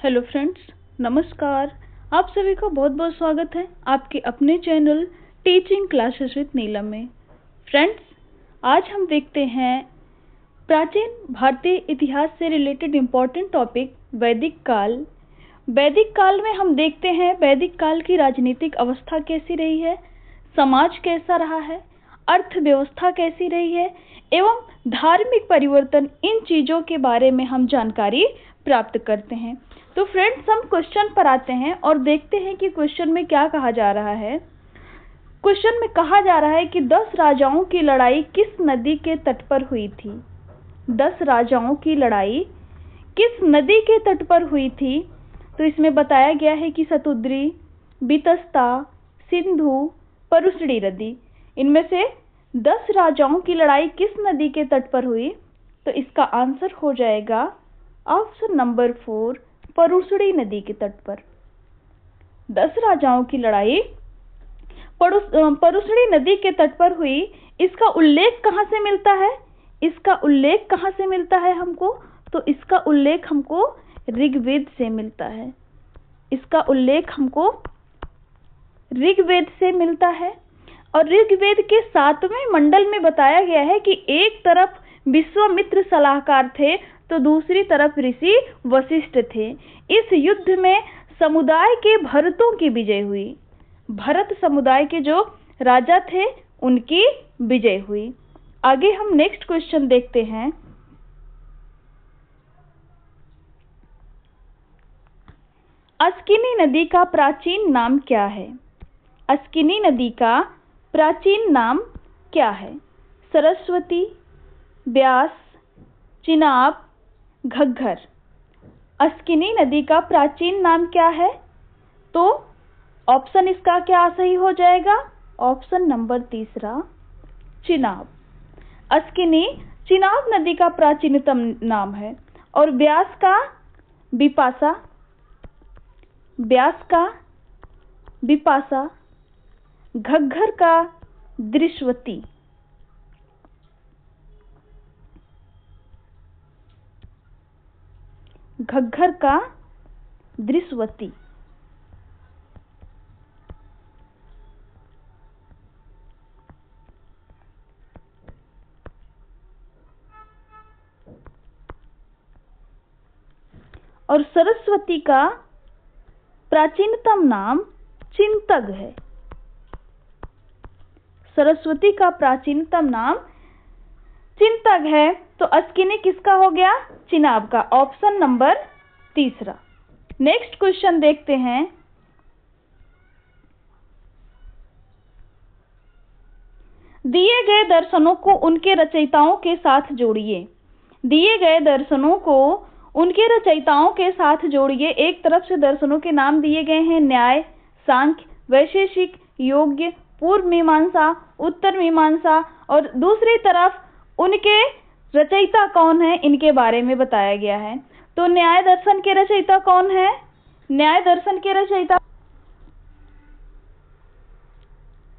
Hello friends, नमस्कार। आप सभी का बहुत बहुत स्वागत है आपके अपने चैनल टीचिंग क्लासेस विद नीलम में। फ्रेंड्स, आज हम देखते हैं प्राचीन भारतीय इतिहास से रिलेटेड इम्पोर्टेंट टॉपिक वैदिक काल। वैदिक काल में हम देखते हैं वैदिक काल की राजनीतिक अवस्था कैसी रही है, समाज कैसा रहा है, अर्थव्यवस्था कैसी रही है एवं धार्मिक परिवर्तन। इन चीज़ों के बारे में हम जानकारी प्राप्त करते हैं। तो फ्रेंड्स, हम क्वेश्चन पर आते हैं और देखते हैं कि क्वेश्चन में क्या कहा जा रहा है। क्वेश्चन में कहा जा रहा है कि 10 राजाओं की लड़ाई किस नदी के तट पर हुई थी। 10 राजाओं की लड़ाई किस नदी के तट पर हुई थी। तो इसमें बताया गया है कि सतुद्री, बीतस्ता, सिंधु, परुशड़ी नदी। इनमें से 10 राजाओं की लड़ाई किस नदी के तट पर हुई। तो इसका आंसर हो जाएगा ऑप्शन नंबर 4, परुशड़ी नदी के तट पर। 10 राजाओं की लड़ाई परुशड़ी नदी के तट पर हुई। इसका उल्लेख कहाँ से मिलता है? इसका उल्लेख कहाँ से मिलता है हमको? तो इसका उल्लेख हमको ऋग्वेद से मिलता है। इसका उल्लेख हमको ऋग्वेद से मिलता है और ऋग्वेद के 7वें मंडल में बताया गया है कि एक तरफ विश्वामित्र सलाहकार थे तो दूसरी तरफ ऋषि वशिष्ठ थे। इस युद्ध में समुदाय के भरतों की विजय हुई। भरत समुदाय के जो राजा थे उनकी विजय हुई। आगे हम नेक्स्ट क्वेश्चन देखते हैं। अस्किनी नदी का प्राचीन नाम क्या है? अस्किनी नदी का प्राचीन नाम क्या है? सरस्वती, ब्यास, चिनाब, घग्गर। अस्किनी नदी का प्राचीन नाम क्या है? तो ऑप्शन इसका क्या सही हो जाएगा? Option number 3, Chenab. अस्किनी चिनाब नदी का प्राचीनतम नाम है। और ब्यास का बिपाशा, ब्यास का बिपाशा, घग्गर का दृश्यवती। घग्गर का दृश्यवती। और सरस्वती का प्राचीनतम नाम चिंतक है। सरस्वती का प्राचीनतम नाम चिंतक है। तो अस्किनी किसका हो गया? चिनाब का। Option number 3। नेक्स्ट क्वेश्चन देखते हैं। दिए गए दर्शनों को उनके रचयिताओं के साथ जोड़िए। दिए गए दर्शनों को उनके रचयिताओं के साथ जोड़िए। एक तरफ से दर्शनों के नाम दिए गए हैं न्याय, सांख्य, वैशेषिक, योग्य, पूर्व मीमांसा, उत्तर मीमांसा। और दूसरी तरफ उनके रचयिता कौन है इनके बारे में बताया गया है। तो न्याय दर्शन के रचयिता कौन है? न्याय दर्शन के रचयिता,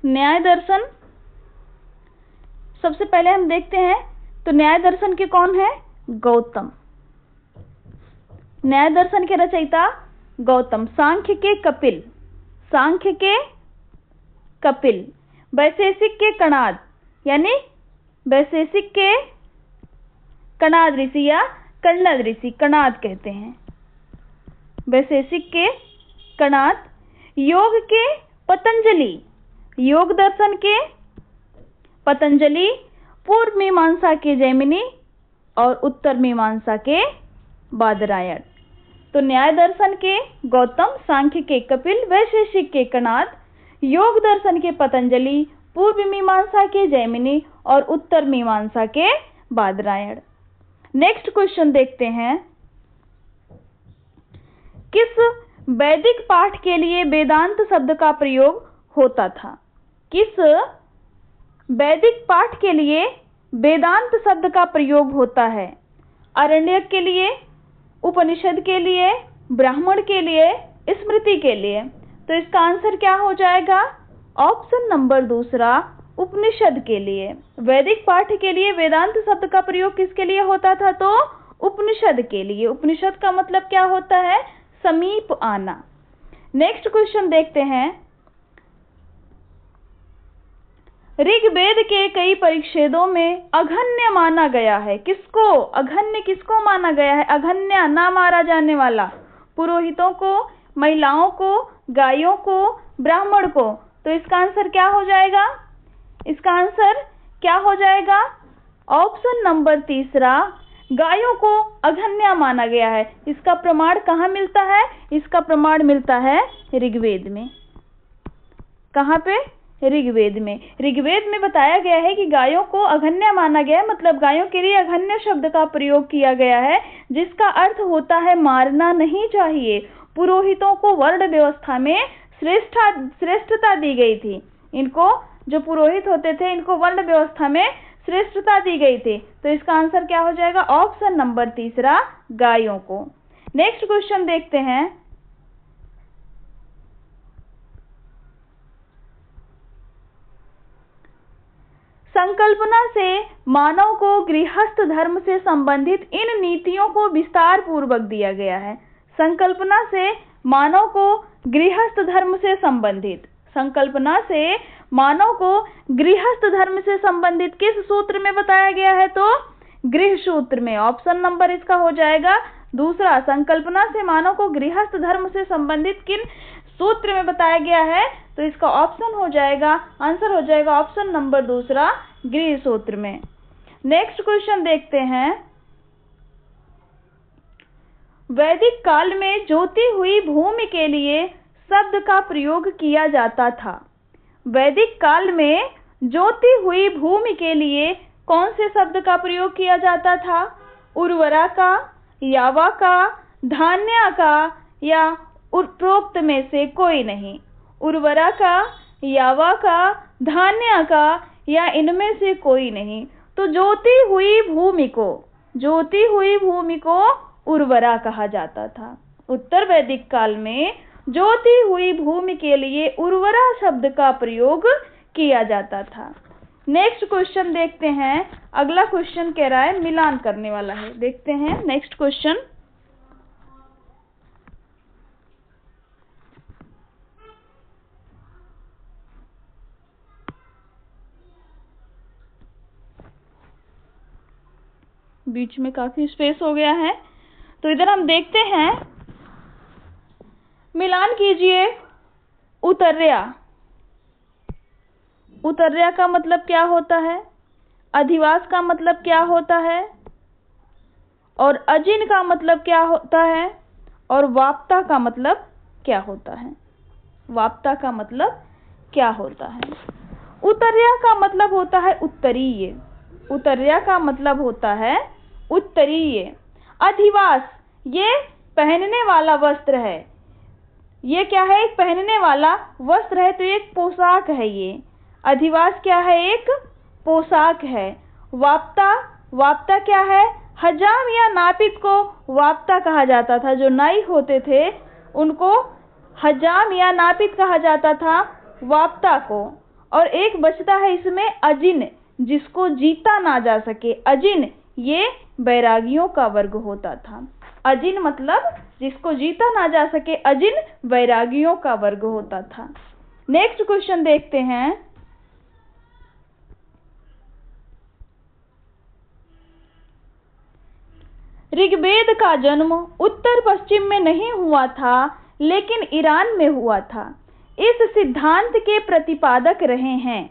न्याय दर्शन सबसे पहले हम देखते हैं। तो न्याय दर्शन के कौन है? गौतम। न्याय दर्शन के रचयिता गौतम। सांख्य के कपिल, सांख्य के कपिल। वैशेषिक के कणाद, यानी वैशेषिक के कणाद ऋषि या कण्ड ऋषि, कणाद कहते हैं। वैशेषिक के कणाद। योग के पतंजलि, योग दर्शन के पतंजलि। पूर्व मीमांसा के जैमिनी और उत्तर मीमांसा के बादरायण। तो न्याय दर्शन के गौतम, सांख्य के कपिल, वैशेषिक के कणाद, योग दर्शन के पतंजलि, पूर्व मीमांसा के जैमिनी और उत्तर मीमांसा के बादरायण। नेक्स्ट क्वेश्चन देखते हैं। किस वैदिक पाठ के लिए वेदांत शब्द का प्रयोग होता था? किस वैदिक पाठ के लिए वेदांत शब्द का प्रयोग होता है? आरण्यक के लिए, उपनिषद के लिए, ब्राह्मण के लिए, स्मृति के लिए। तो इसका आंसर क्या हो जाएगा? ऑप्शन नंबर 2, उपनिषद के लिए। वैदिक पाठ के लिए वेदांत शब्द का प्रयोग किसके लिए होता था? तो उपनिषद के लिए। उपनिषद का मतलब क्या होता है? समीप आना। नेक्स्ट क्वेश्चन देखते हैं। ऋग्वेद के कई परिच्छेदों में अघन्य माना गया है। किसको? अघन्य किसको माना गया है? अघन्य, ना मारा जाने वाला। पुरोहितों को, महिलाओं को, गायों को, ब्राह्मण को। तो इसका आंसर क्या हो जाएगा? इसका आंसर क्या हो जाएगा? ऑप्शन नंबर तीसरा, गायों को अघन्य माना गया है। इसका प्रमाण कहाँ मिलता है? इसका प्रमाण मिलता है ऋग्वेद में। कहाँ पे? ऋग्वेद में। ऋग्वेद में बताया गया है कि गायों को अघन्य माना गया है, मतलब गायों के लिए अघन्य शब्द का प्रयोग किया गया है, जिसका अर्थ होता है मारना नहीं चाहिए। पुरोहितों को वर्ण व्यवस्था में श्रेष्ठता दी गई थी। इनको, जो पुरोहित होते थे, इनको वर्ण व्यवस्था में श्रेष्ठता दी गई थी। तो इसका आंसर क्या हो जाएगा? ऑप्शन नंबर तीसरा, गायों को। नेक्स्ट क्वेश्चन देखते हैं। संकल्पना से मानव को गृहस्थ धर्म से संबंधित इन नीतियों को विस्तार पूर्वक दिया गया है। संकल्पना से मानव को गृहस्थ धर्म से संबंधित, संकल्पना से मानव को गृहस्थ धर्म से संबंधित किस सूत्र में बताया गया है? तो गृह सूत्र में। ऑप्शन नंबर इसका हो जाएगा दूसरा। संकल्पना से मानव को गृहस्थ धर्म से संबंधित किन सूत्र में बताया गया है? तो इसका ऑप्शन हो जाएगा, आंसर हो जाएगा ऑप्शन नंबर दूसरा, गृह सूत्र में। नेक्स्ट क्वेश्चन देखते हैं। वैदिक काल में जोती हुई भूमि के लिए शब्द का प्रयोग किया जाता था। वैदिक काल में जोती हुई भूमि के लिए कौन से शब्द का प्रयोग किया जाता था? उर्वरा का, यावा का, धान्य का, या उपरोक्त में से कोई नहीं? उर्वरा का, यावा का, धान्य का, या इनमें से कोई नहीं? तो जोती हुई भूमि को उर्वरा कहा जाता था। उत्तर वैदिक काल में जोती हुई भूमि के लिए उर्वरा शब्द का प्रयोग किया जाता था। नेक्स्ट क्वेश्चन देखते हैं। अगला क्वेश्चन कह रहा है, मिलान करने वाला है। देखते हैं नेक्स्ट क्वेश्चन। बीच में काफी स्पेस हो गया है, तो इधर हम देखते हैं। मिलान कीजिए। उतर्या, उतर्या का मतलब क्या होता है? अधिवास का मतलब क्या होता है? और अजिन का मतलब क्या होता है? और वाप्ता का मतलब क्या होता है? वाप्ता का मतलब क्या होता है? उतर्या का मतलब होता है उत्तरीय। उतर्या का मतलब होता है उत्तरीय। अधिवास, ये पहनने वाला वस्त्र है। ये क्या है? एक पहनने वाला वस्त्र है, तो एक पोशाक है। ये अधिवास क्या है? एक पोशाक है। वाप्ता, वाप्ता क्या है? हजाम या नापित को वाप्ता कहा जाता था। जो नाई होते थे उनको हजाम या नापित कहा जाता था, वाप्ता को। और एक बचता है इसमें अजिन, जिसको जीता ना जा सके। अजिन ये बैरागियों का वर्ग होता था। अजिन मतलब जिसको जीता ना जा सके, अजिन बैरागियों का वर्ग होता था। नेक्स्ट क्वेश्चन देखते हैं। ऋग्वेद का जन्म उत्तर पश्चिम में नहीं हुआ था, लेकिन ईरान में हुआ था। इस सिद्धांत के प्रतिपादक रहे हैं।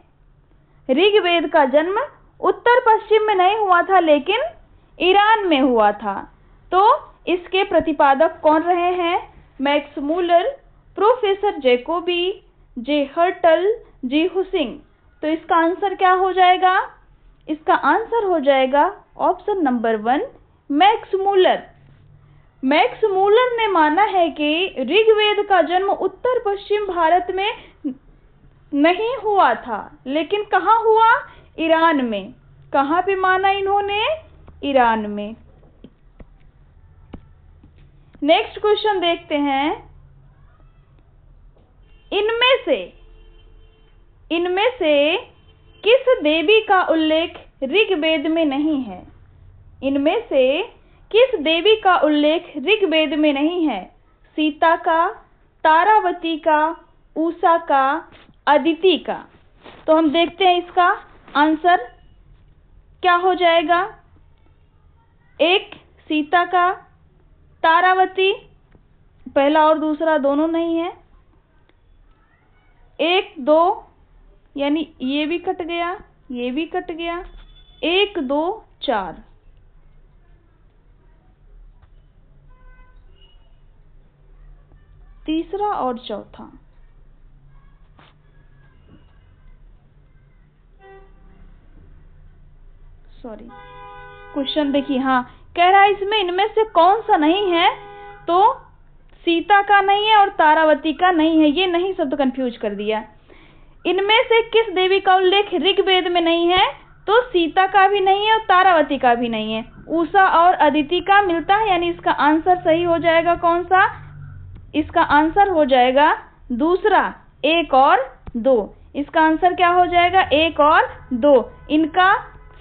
ऋग्वेद का जन्म उत्तर पश्चिम में नहीं हुआ था, लेकिन ईरान में हुआ था। तो इसके प्रतिपादक कौन रहे हैं? मैक्स मूलर, प्रोफेसर जैकोबी, जे हर्टल, जी हुसिंग। तो इसका आंसर क्या हो जाएगा? इसका आंसर हो जाएगा option number 1, Max Muller. Max Muller ने माना है कि ऋग्वेद का जन्म उत्तर पश्चिम भारत में नहीं हुआ था, लेकिन कहाँ हुआ? ईरान में। कहाँ पे माना इन्होंने? ईरान में। नेक्स्ट क्वेश्चन देखते हैं। इनमें से किस देवी का उल्लेख ऋग्वेद में नहीं है? इनमें से किस देवी का उल्लेख ऋग्वेद में नहीं है? सीता का, तारावती का, उषा का, अदिति का। तो हम देखते हैं इसका आंसर क्या हो जाएगा। एक सीता का, तारावती, पहला और दूसरा दोनों नहीं है, 1 2 यानी ये भी कट गया, ये भी कट गया, 1 2 4, तीसरा और चौथा। सॉरी, क्वेश्चन देखिए, हाँ कह रहा है इसमें इनमें से कौन सा नहीं है, तो सीता का नहीं है और तारावती का नहीं है, ये नहीं शब्द कंफ्यूज कर दिया। इनमें से किस देवी का उल्लेख ऋग्वेद में नहीं है, तो सीता का भी नहीं है और तारावती का भी नहीं है, उषा और अदिति का मिलता है, यानी इसका आंसर सही हो जाएगा कौन सा, इसका आंसर हो जाएगा दूसरा 1 और 2। इसका आंसर क्या हो जाएगा, 1 और 2। इनका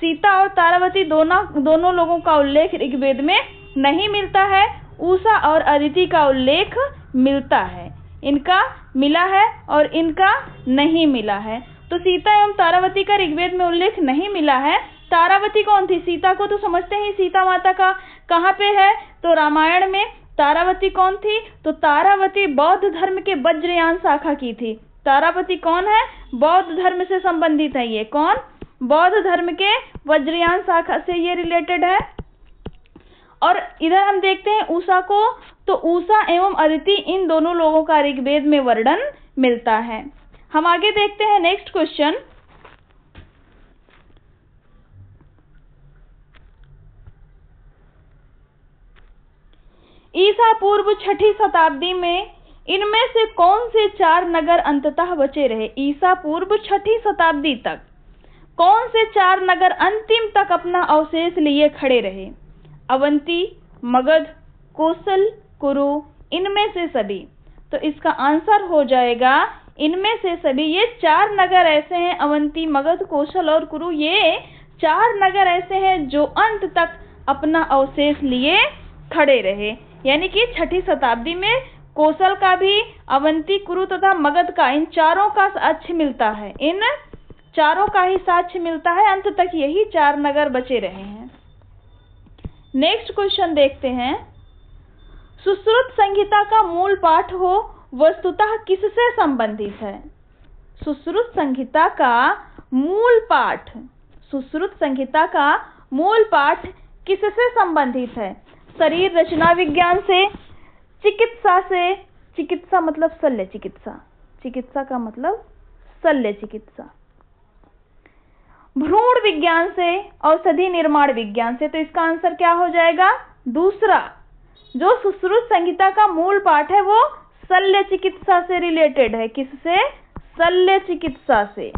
सीता और तारावती दोनों लोगों का उल्लेख ऋग्वेद में नहीं मिलता है, उषा और अदिति का उल्लेख मिलता है। इनका मिला है और इनका नहीं मिला है। तो सीता एवं तारावती का ऋग्वेद में उल्लेख नहीं मिला है। तारावती कौन थी, सीता को तो समझते हैं, सीता माता का कहाँ पे है, तो रामायण में। तारावती कौन थी, तो तारावती बौद्ध धर्म के वज्रयान शाखा की थी। तारावती कौन है, बौद्ध धर्म से संबंधित है। ये कौन, बौद्ध धर्म के वज्रयान शाखा से ये रिलेटेड है। और इधर हम देखते हैं उषा को, तो उषा एवं अदिति इन दोनों लोगों का ऋग्वेद में वर्णन मिलता है। हम आगे देखते हैं नेक्स्ट क्वेश्चन। ईसा पूर्व 6ठी शताब्दी में इनमें से कौन से 4 नगर अंततः बचे रहे। ईसा पूर्व 6ठी शताब्दी तक कौन से 4 नगर अंतिम तक अपना अवशेष लिए खड़े रहे। अवंती, मगध, कोसल, कुरु, इनमें से सभी। तो इसका आंसर हो जाएगा इनमें से सभी। ये 4 नगर ऐसे हैं, अवंती, मगध, कोसल और कुरु, ये 4 नगर ऐसे हैं जो अंत तक अपना अवशेष लिए खड़े रहे। यानी कि 6ठी शताब्दी में कोसल का भी, अवंती, कुरु तथा मगध का, इन चारों का साक्ष्य मिलता है। इन चारों का ही साक्ष्य मिलता है, अंत तक यही 4 नगर बचे रहे हैं। नेक्स्ट क्वेश्चन देखते हैं। सुश्रुत संहिता का मूल पाठ हो वस्तुतः किससे संबंधित है। सुश्रुत संहिता का मूल पाठ, सुश्रुत संहिता का मूल पाठ किससे संबंधित है। शरीर रचना विज्ञान से, चिकित्सा से, चिकित्सा मतलब शल्य चिकित्सा, चिकित्सा का मतलब शल्य चिकित्सा, भ्रूण विज्ञान से, औषधि निर्माण विज्ञान से। तो इसका आंसर क्या हो जाएगा, दूसरा। जो सुश्रुत संहिता का मूल पाठ है वो शल्य चिकित्सा से रिलेटेड है। किससे, शल्य चिकित्सा से।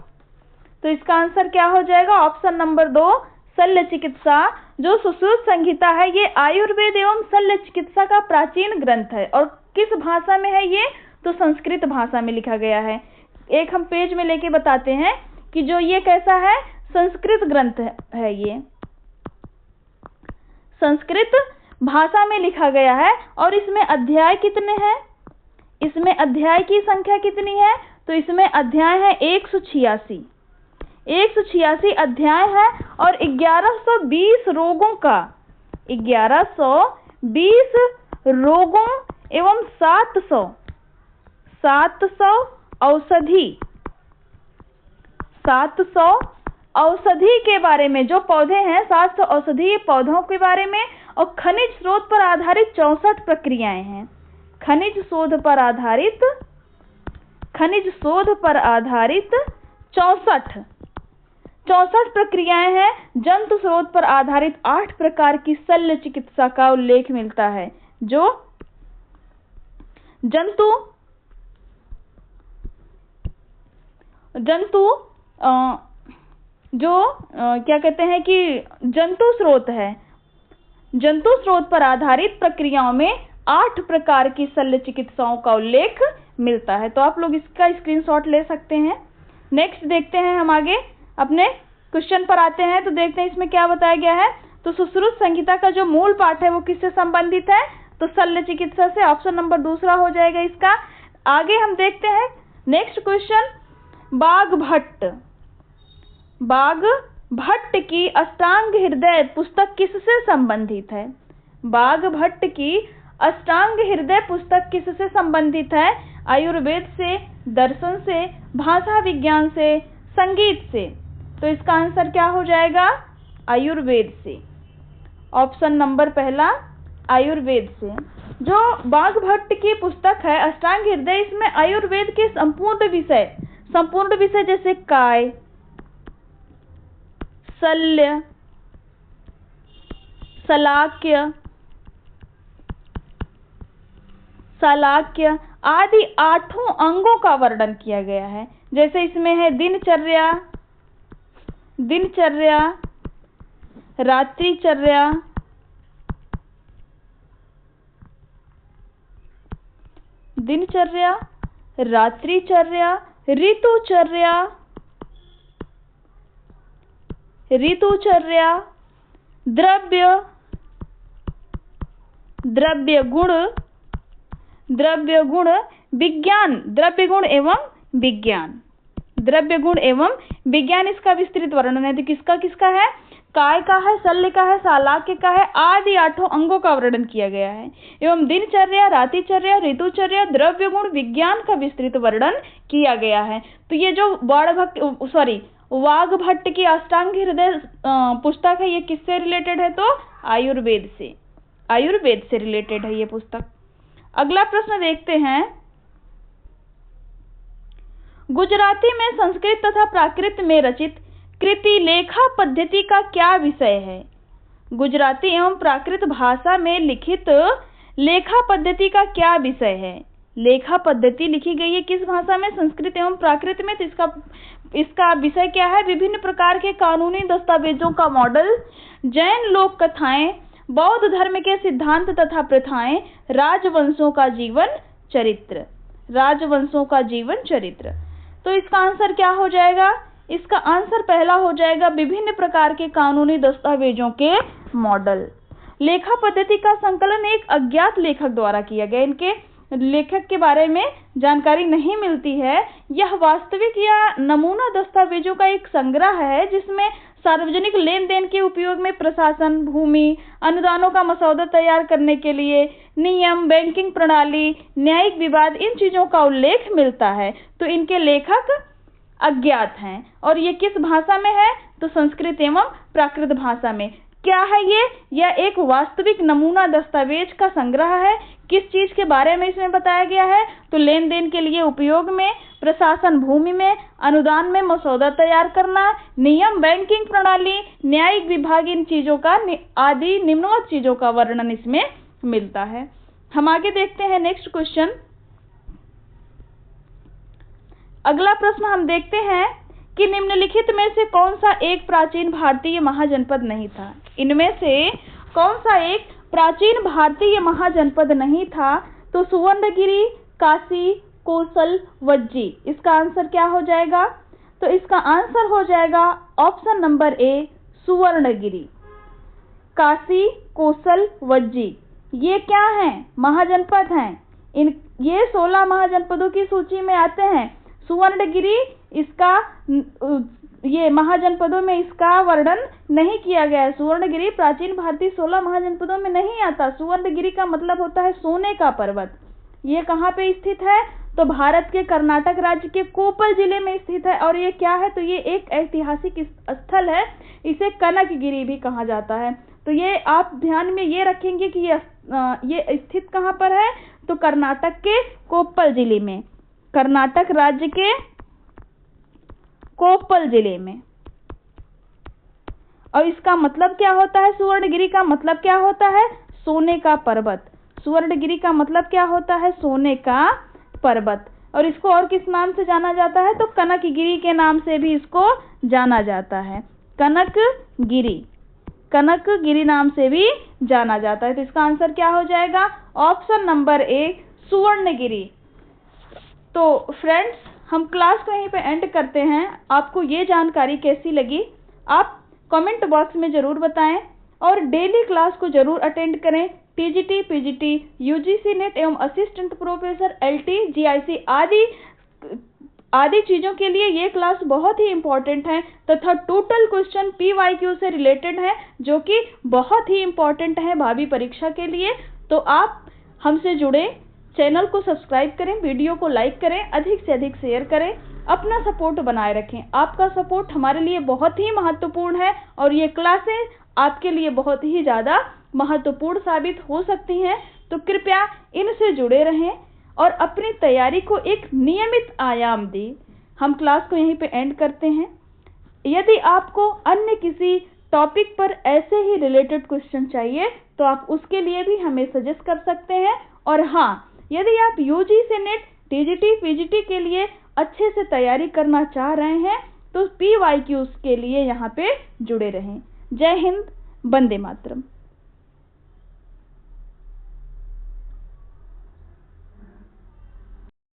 तो इसका आंसर क्या हो जाएगा, ऑप्शन नंबर 2 शल्य चिकित्सा। जो सुश्रुत संहिता है ये आयुर्वेद एवं शल्य चिकित्सा का प्राचीन ग्रंथ है। और किस भाषा में है ये, तो संस्कृत भाषा में लिखा गया है। एक हम पेज में लेके बताते हैं कि जो ये कैसा है, संस्कृत ग्रंथ है। ये संस्कृत भाषा में लिखा गया है। और इसमें अध्याय कितने हैं, इसमें अध्याय की संख्या कितनी है, तो इसमें अध्याय है 186, 186 अध्याय है। और 1120 रोगों का, 1120 रोगों एवं 700 औषधि, 700 औषधि के बारे में, जो पौधे हैं 700 औषधीय पौधों के बारे में। और खनिज स्रोत पर आधारित 64 प्रक्रियाएं हैं। खनिज शोध पर आधारित 64 प्रक्रियाएं हैं। जंतु स्रोत पर आधारित 8 प्रकार की शल्य चिकित्सा का उल्लेख मिलता है। जो क्या कहते हैं कि जंतु स्रोत है, जंतु स्रोत पर आधारित प्रक्रियाओं में 8 प्रकार की शल्य चिकित्साओं का उल्लेख मिलता है। तो आप लोग इसका स्क्रीनशॉट ले सकते हैं। नेक्स्ट देखते हैं, हम आगे अपने क्वेश्चन पर आते हैं। तो देखते हैं इसमें क्या बताया गया है। तो सुश्रुत संहिता का जो मूल पाठ है वो किससे संबंधित है, तो शल्य चिकित्सा से ऑप्शन नंबर दूसरा हो जाएगा इसका। आगे हम देखते हैं नेक्स्ट क्वेश्चन। बाघभट्ट की अष्टांग हृदय पुस्तक किससे संबंधित है? बाघभट्ट की अष्टांग हृदय पुस्तक किससे संबंधित है? आयुर्वेद से, दर्शन से, भाषा विज्ञान से, संगीत से। तो इसका आंसर क्या हो जाएगा? आयुर्वेद से। ऑप्शन नंबर पहला आयुर्वेद से। जो बाघभट्ट की पुस्तक है अष्टांग हृदय, इसमें आयुर्वेद के संपूर्ण विषय जैसे काय, शल्य, शालाक्य आदि 8 अंगों का वर्णन किया गया है। जैसे इसमें है दिनचर्या, रात्रिचर्या, ऋतुचर्या, द्रव्य गुण, विज्ञान, द्रव्य गुण एवं विज्ञान इसका विस्तृत वर्णन है। तो किसका है? काय का है, शल्य का है, शालाक्य का है, आदि 8 अंगों का वर्णन किया गया है। एवं दिनचर्या, रात्रिचर्या, ऋतुचर्या, द्रव्य गुण, विज्ञान का विस्तृत वर्णन किया गया है। तो ये जो वाघभट्ट की अष्टांग हृदय पुस्तक है, ये किससे रिलेटेड है? तो आयुर्वेद से रिलेटेड है ये पुस्तक। अगला प्रश्न देखते हैं। गुजराती में संस्कृत तथा प्राकृत में रचित कृति लेखा पद्धति का क्या विषय है? गुजराती एवं प्राकृत भाषा में लिखित लेखा पद्धति का क्या विषय है? लेखा पद्धति लिखी गई है किस भाषा में? संस्कृत एवं प्राकृत में। तो इसका विषय क्या है? विभिन्न प्रकार के कानूनी दस्तावेजों का मॉडल, जैन लोक कथाएं, बौद्ध धर्म के सिद्धांत तथा प्रथाएं, राजवंशों का जीवन चरित्र। तो इसका आंसर क्या हो जाएगा? इसका आंसर पहला हो जाएगा विभिन्न प्रकार के कानूनी दस्तावेजों के मॉडल। लेखा पद्धति का संकलन एक अज्ञात लेखक द्वारा किया गया। इनके लेखक के बारे में जानकारी नहीं मिलती है। यह वास्तविक या नमूना दस्तावेजों का एक संग्रह है जिसमें सार्वजनिक लेन देन के उपयोग में प्रशासन, भूमि, अनुदानों का मसौदा तैयार करने के लिए नियम, बैंकिंग प्रणाली, न्यायिक विवाद, इन चीजों का उल्लेख मिलता है। तो इनके लेखक अज्ञात हैं। और ये किस भाषा में है? तो संस्कृत एवं प्राकृत भाषा में। क्या है ये? यह एक वास्तविक नमूना दस्तावेज का संग्रह है। किस चीज के बारे में इसमें बताया गया है? तो लेन देन के लिए उपयोग में, प्रशासन, भूमि में, अनुदान में मसौदा तैयार करना, नियम, बैंकिंग प्रणाली, न्यायिक विभाग, इन चीजों का आदि निम्नवत चीजों का वर्णन इसमें मिलता है। हम आगे देखते हैं नेक्स्ट क्वेश्चन। अगला प्रश्न हम देखते हैं कि निम्नलिखित में से कौन सा एक प्राचीन भारतीय महाजनपद नहीं था? इनमें से कौन सा एक प्राचीन भारतीय महाजनपद नहीं था? तो सुवर्णगिरी, काशी, कोसल, वज्जी। इसका आंसर क्या हो जाएगा? तो इसका आंसर हो जाएगा option number A, Suvarnagiri. Kashi, Kosala, Vajji ये क्या हैं? महाजनपद हैं। ये 16 महाजनपदों की सूची में आते हैं। सुवर्णगिरी ये महाजनपदों में इसका वर्णन नहीं किया गया है। सुवर्णगिरी प्राचीन भारतीय 16 महाजनपदों में नहीं आता। सुवर्णगिरी का मतलब होता है सोने का पर्वत। ये कहाँ पे स्थित है? तो भारत के कर्नाटक राज्य के कोपल जिले में स्थित है। और ये क्या है? तो ये एक ऐतिहासिक स्थल है। इसे कनकगिरी भी कहा जाता है। तो ये आप ध्यान में ये रखेंगे कि ये स्थित कहाँ पर है? तो कर्नाटक के कोप्पल जिले में, कर्नाटक राज्य के कोप्पल जिले में। और इसका मतलब क्या होता है? सुवर्णगिरी का मतलब क्या होता है? सोने का पर्वत। सुवर्णगिरी का मतलब क्या होता है? सोने का पर्वत। और इसको और किस नाम से जाना जाता है? तो कनकगिरी के नाम से भी इसको जाना जाता है। कनकगिरी नाम से भी जाना जाता है। तो इसका आंसर क्या हो जाएगा? Option number A, Suvarnagiri. तो फ्रेंड्स, हम क्लास को यहीं पे एंड करते हैं। आपको ये जानकारी कैसी लगी आप कमेंट बॉक्स में ज़रूर बताएं और डेली क्लास को ज़रूर अटेंड करें। टीजीटी, पीजीटी, यूजीसी नेट एवं असिस्टेंट प्रोफेसर, एलटी, जीआईसी आदि चीज़ों के लिए ये क्लास बहुत ही इम्पोर्टेंट है तथा टोटल क्वेश्चन पीवाईक्यू से रिलेटेड है, जो कि बहुत ही इम्पोर्टेंट है भावी परीक्षा के लिए। तो आप हमसे जुड़े, चैनल को सब्सक्राइब करें, वीडियो को लाइक करें, अधिक से अधिक शेयर करें, अपना सपोर्ट बनाए रखें। आपका सपोर्ट हमारे लिए बहुत ही महत्वपूर्ण है और ये क्लासें आपके लिए बहुत ही ज़्यादा महत्वपूर्ण साबित हो सकती हैं। तो कृपया इनसे जुड़े रहें और अपनी तैयारी को एक नियमित आयाम दें। हम क्लास को यहीं पे एंड करते हैं। यदि आपको अन्य किसी टॉपिक पर ऐसे ही रिलेटेड क्वेश्चन चाहिए तो आप उसके लिए भी हमें सजेस्ट कर सकते हैं। और हाँ, यदि आप यूजीसी नेट, टीजीटी, पीजीटी के लिए अच्छे से तैयारी करना चाह रहे हैं तो पीवाईक्यूज के लिए यहाँ पे जुड़े रहें। जय हिंद, वंदे मातरम।